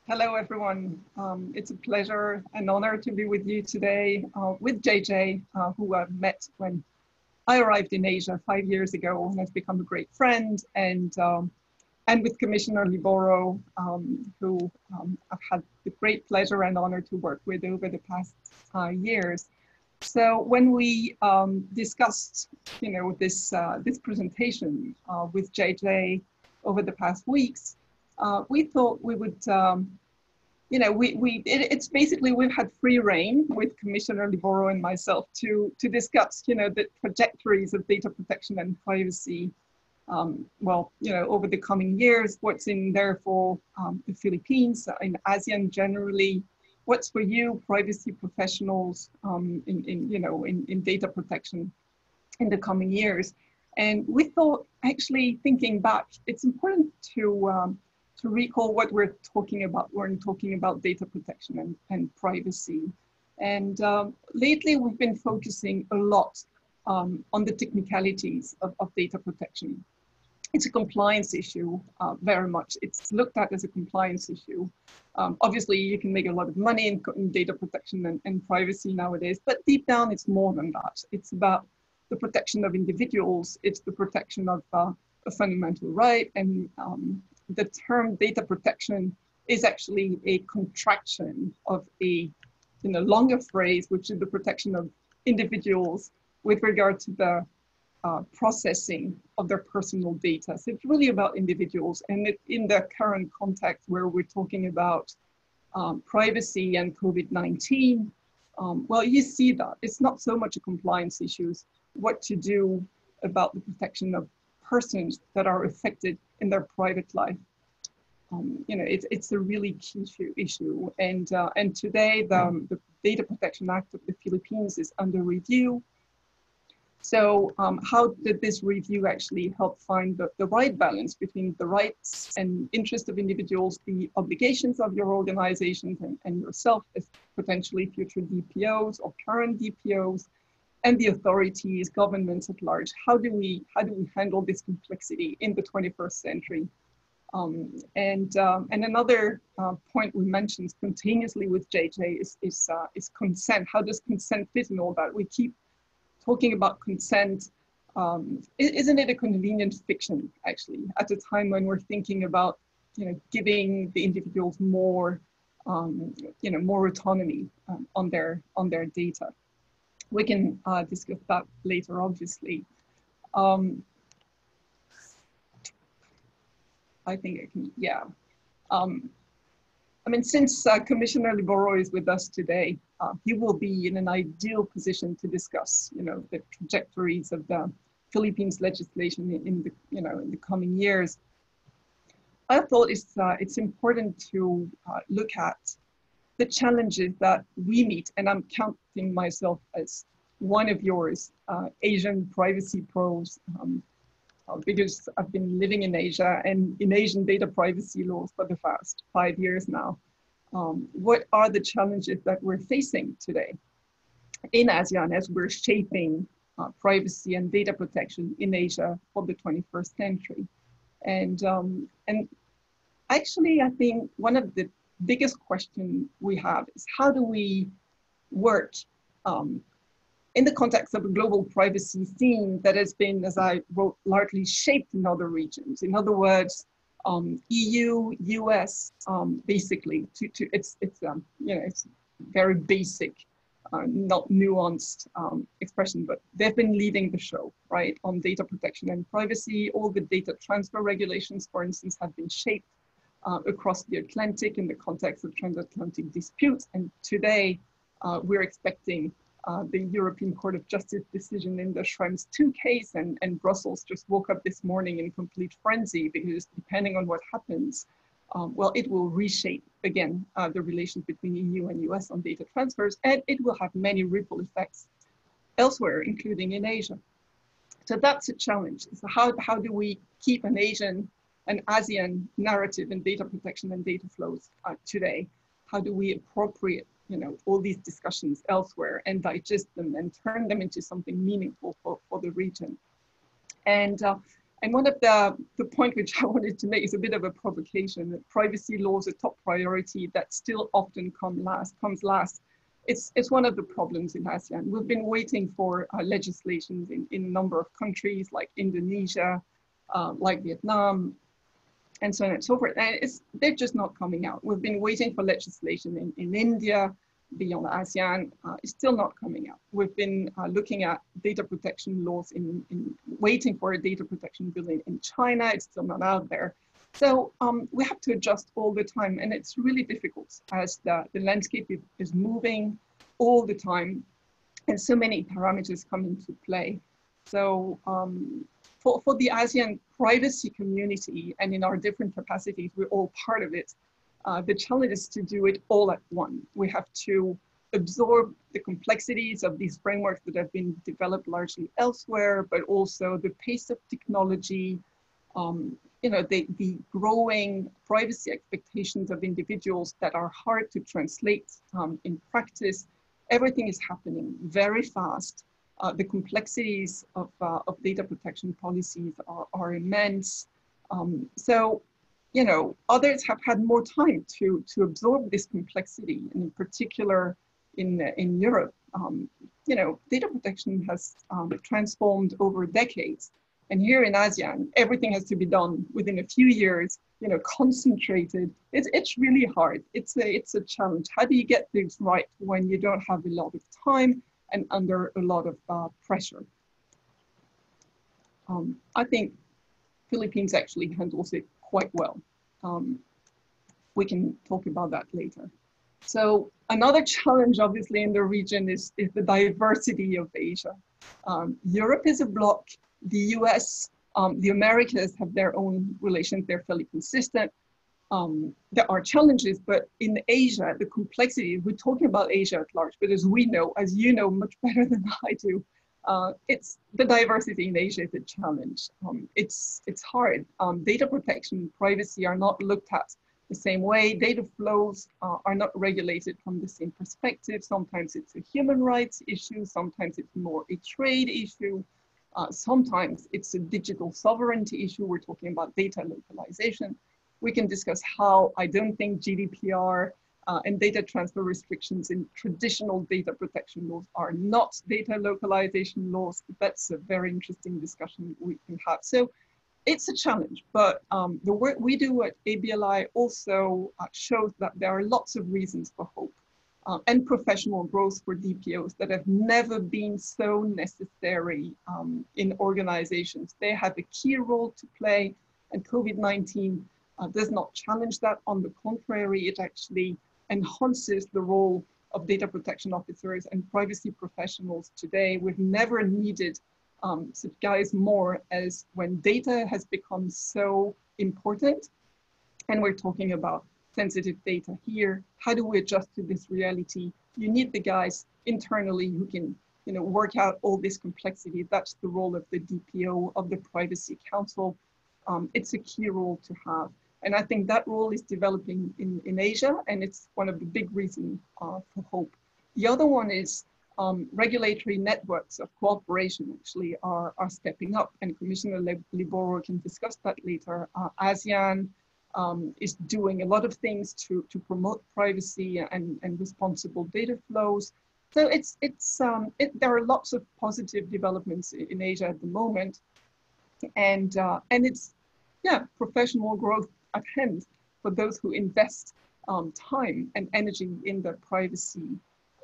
Hello, everyone. It's a pleasure and honor to be with you today with JJ, who I met when I arrived in Asia 5 years ago and has become a great friend, and with Commissioner Liboro, who I've had the great pleasure and honor to work with over the past years. So when we discussed, this presentation with JJ over the past weeks, we thought we would, it's basically we've had free reign with Commissioner Liboro and myself to discuss, the trajectories of data protection and privacy. Over the coming years, what's in there for the Philippines, in ASEAN generally, what's for you, privacy professionals, in data protection in the coming years. And we thought, actually, thinking back, it's important to recall what we're talking about. We're talking about data protection and privacy. And lately, we've been focusing a lot on the technicalities of data protection. It's a compliance issue, very much. It's looked at as a compliance issue. Obviously, you can make a lot of money in data protection and privacy nowadays, but deep down, it's more than that. It's about the protection of individuals. It's the protection of a fundamental right. And the term data protection is actually a contraction of a longer phrase, which is the protection of individuals with regard to the processing of their personal data. So it's really about individuals. And in the current context where we're talking about privacy and COVID-19, you see that it's not so much a compliance issue, what to do about the protection of persons that are affected in their private life. It's a really key issue. And today the Data Protection Act of the Philippines is under review. So how did this review actually help find the right balance between the rights and interests of individuals, the obligations of your organizations and yourself as potentially future DPOs or current DPOs, and the authorities, governments at large? How do we handle this complexity in the 21st century? And another point we mentioned continuously with JJ is consent. How does consent fit in all that? We keep talking about consent. Isn't it a convenient fiction, actually, at a time when we're thinking about, giving the individuals more, more autonomy on their data? We can discuss that later, obviously. I think I can, yeah. Since Commissioner Liboro is with us today, he will be in an ideal position to discuss, the trajectories of the Philippines legislation in the coming years. I thought it's important to look at the challenges that we meet, and I'm counting myself as one of yours, Asian privacy pros, because I've been living in Asia and in Asian data privacy laws for the past 5 years now. What are the challenges that we're facing today in ASEAN as we're shaping privacy and data protection in Asia for the 21st century? And actually, I think one of the biggest questions we have is how do we work in the context of a global privacy scene that has been, as I wrote, largely shaped in other regions. In other words, EU, US, basically, it's very basic, not nuanced expression, but they've been leading the show, right, on data protection and privacy. All the data transfer regulations, for instance, have been shaped across the Atlantic in the context of transatlantic disputes. And today, we're expecting the European Court of Justice decision in the Schrems II case, and Brussels just woke up this morning in complete frenzy because depending on what happens, it will reshape again the relations between EU and US on data transfers, and it will have many ripple effects elsewhere, including in Asia. So that's a challenge. So how do we keep an ASEAN narrative in data protection and data flows today? How do we appropriate all these discussions elsewhere and digest them and turn them into something meaningful for the region? And And one of the point which I wanted to make is a bit of a provocation, that privacy law is a top priority that still often comes last. It's one of the problems in ASEAN. We've been waiting for legislation in a number of countries like Indonesia, like Vietnam, and so on and so forth. And they're just not coming out. We've been waiting for legislation in India, beyond ASEAN, is still not coming out. We've been looking at data protection laws waiting for a data protection bill in China. It's still not out there. So we have to adjust all the time, and it's really difficult as the landscape is moving all the time, and so many parameters come into play. So for the ASEAN privacy community, and in our different capacities, we're all part of it. The challenge is to do it all at once. We have to absorb the complexities of these frameworks that have been developed largely elsewhere, but also the pace of technology, the growing privacy expectations of individuals that are hard to translate in practice. Everything is happening very fast. The complexities of data protection policies are immense. So, others have had more time to absorb this complexity, and in particular in Europe, data protection has transformed over decades. And here in ASEAN, everything has to be done within a few years, concentrated. It's really hard. It's a challenge. How do you get things right when you don't have a lot of time and under a lot of pressure? I think Philippines actually handles it quite well. We can talk about that later. So another challenge, obviously, in the region is the diversity of Asia. Europe is a bloc. The US, the Americas have their own relations. They're fairly consistent. There are challenges, but in Asia, the complexity, we're talking about Asia at large, but as you know much better than I do, it's the diversity in Asia is a challenge. It's hard. Data protection, privacy are not looked at the same way. Data flows are not regulated from the same perspective. Sometimes it's a human rights issue. Sometimes it's more a trade issue. Sometimes it's a digital sovereignty issue. We're talking about data localization. We can discuss how I don't think GDPR and data transfer restrictions in traditional data protection laws are not data localization laws. That's a very interesting discussion we can have. So it's a challenge, but the work we do at ABLI also shows that there are lots of reasons for hope and professional growth for DPOs that have never been so necessary in organizations. They have a key role to play, and COVID-19 does not challenge that. On the contrary, it actually enhances the role of data protection officers and privacy professionals today. We've never needed such guys more as when data has become so important, and we're talking about sensitive data here. How do we adjust to this reality? You need the guys internally who can work out all this complexity. That's the role of the DPO, of the Privacy Council. It's a key role to have. And I think that role is developing in Asia, and it's one of the big reasons for hope. The other one is regulatory networks of cooperation actually are stepping up, and Commissioner Liboro can discuss that later. ASEAN is doing a lot of things to promote privacy and responsible data flows. So there are lots of positive developments in Asia at the moment, and it's professional growth at hand for those who invest time and energy in the privacy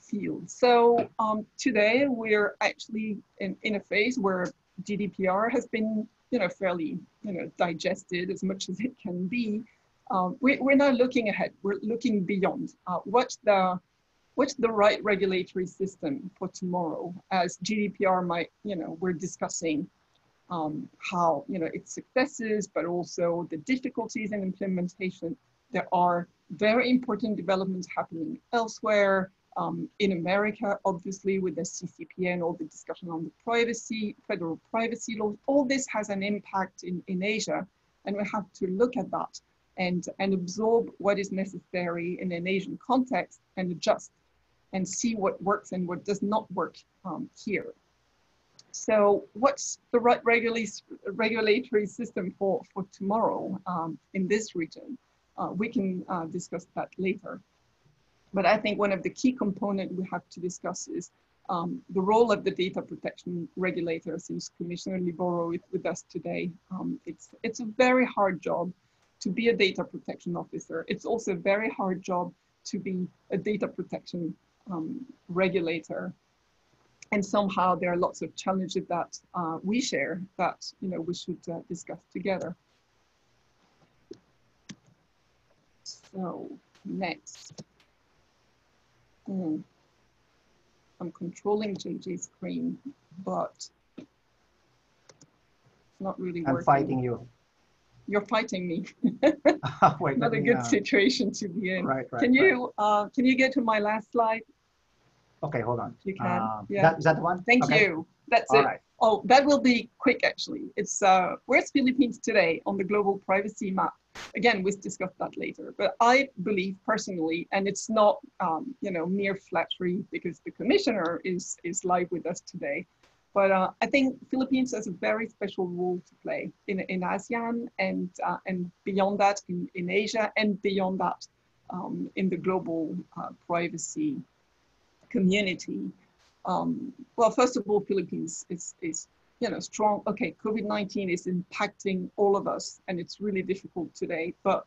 field. So today we're actually in a phase where GDPR has been fairly digested as much as it can be. We're now looking ahead. We're looking beyond. What's the right regulatory system for tomorrow? As GDPR might, we're discussing how its successes, but also the difficulties in implementation. There are very important developments happening elsewhere. In America, obviously, with the CCPA and all the discussion on the privacy, federal privacy laws, all this has an impact in Asia, and we have to look at that and absorb what is necessary in an Asian context and adjust and see what works and what does not work here. So what's the right regulatory system for tomorrow in this region? We can discuss that later. But I think one of the key components we have to discuss is the role of the data protection regulator, since Commissioner Liboro is with us today. It's a very hard job to be a data protection officer. It's also a very hard job to be a data protection regulator. And somehow there are lots of challenges that we share that we should discuss together. So next. I'm controlling JJ's screen, but it's not really working. I'm fighting you. You're fighting me. Wait, not a good situation to be in. Right, can you get to my last slide? Okay, hold on. You can. Yeah. Is that the one? Thank you. That's it. Right. Oh, that will be quick actually. It's where's Philippines today on the global privacy map? Again, we'll discuss that later. But I believe personally, and it's not mere flattery because the commissioner is live with us today. But I think Philippines has a very special role to play in ASEAN and beyond that in Asia and beyond that in the global privacy community. Well, first of all, Philippines is strong. Okay, COVID-19 is impacting all of us, and it's really difficult today. But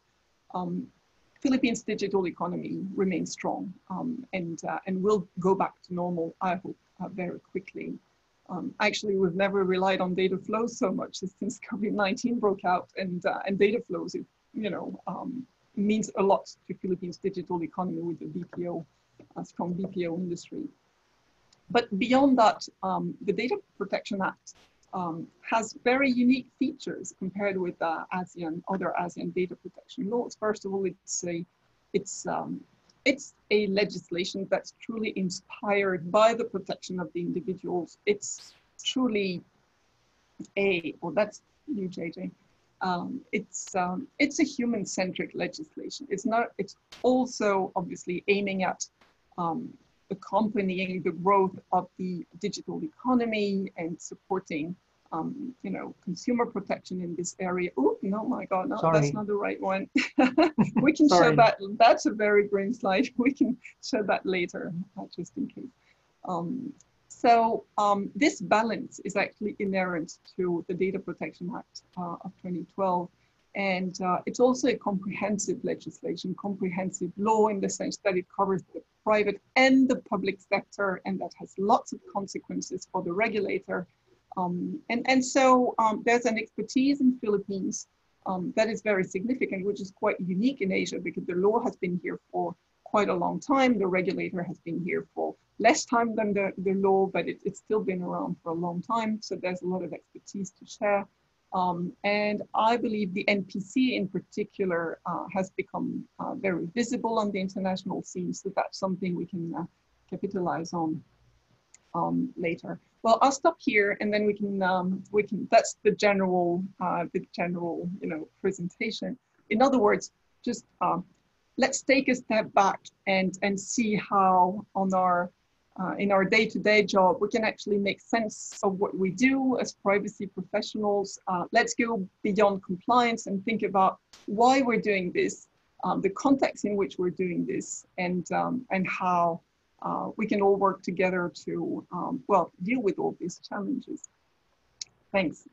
Philippines' digital economy remains strong, and will go back to normal, I hope, very quickly. Actually, we've never relied on data flows so much since COVID-19 broke out, and data flows, means a lot to Philippines' digital economy with the BPO, strong BPO industry. But beyond that, the Data Protection Act has very unique features compared with other ASEAN data protection laws. First of all, it's a legislation that's truly inspired by the protection of the individuals. It's truly that's you, JJ. It's a human-centric legislation. It's also obviously aiming at accompanying the growth of the digital economy and supporting, consumer protection in this area. Oh, no, my God, no, sorry. That's not the right one. We can show that. That's a very green slide. We can show that later, just in case. This balance is actually inherent to the Data Protection Act of 2012. And it's also a comprehensive legislation, comprehensive law in the sense that it covers the private and the public sector, and that has lots of consequences for the regulator. So there's an expertise in Philippines that is very significant, which is quite unique in Asia because the law has been here for quite a long time. The regulator has been here for less time than the law, but it's still been around for a long time. So there's a lot of expertise to share. And I believe the NPC in particular has become very visible on the international scene. So that's something we can capitalize on later. Well, I'll stop here, and then we can that's the general presentation. In other words, just let's take a step back and see how in our day-to-day job, we can actually make sense of what we do as privacy professionals. Let's go beyond compliance and think about why we're doing this, the context in which we're doing this, and how we can all work together to, deal with all these challenges. Thanks.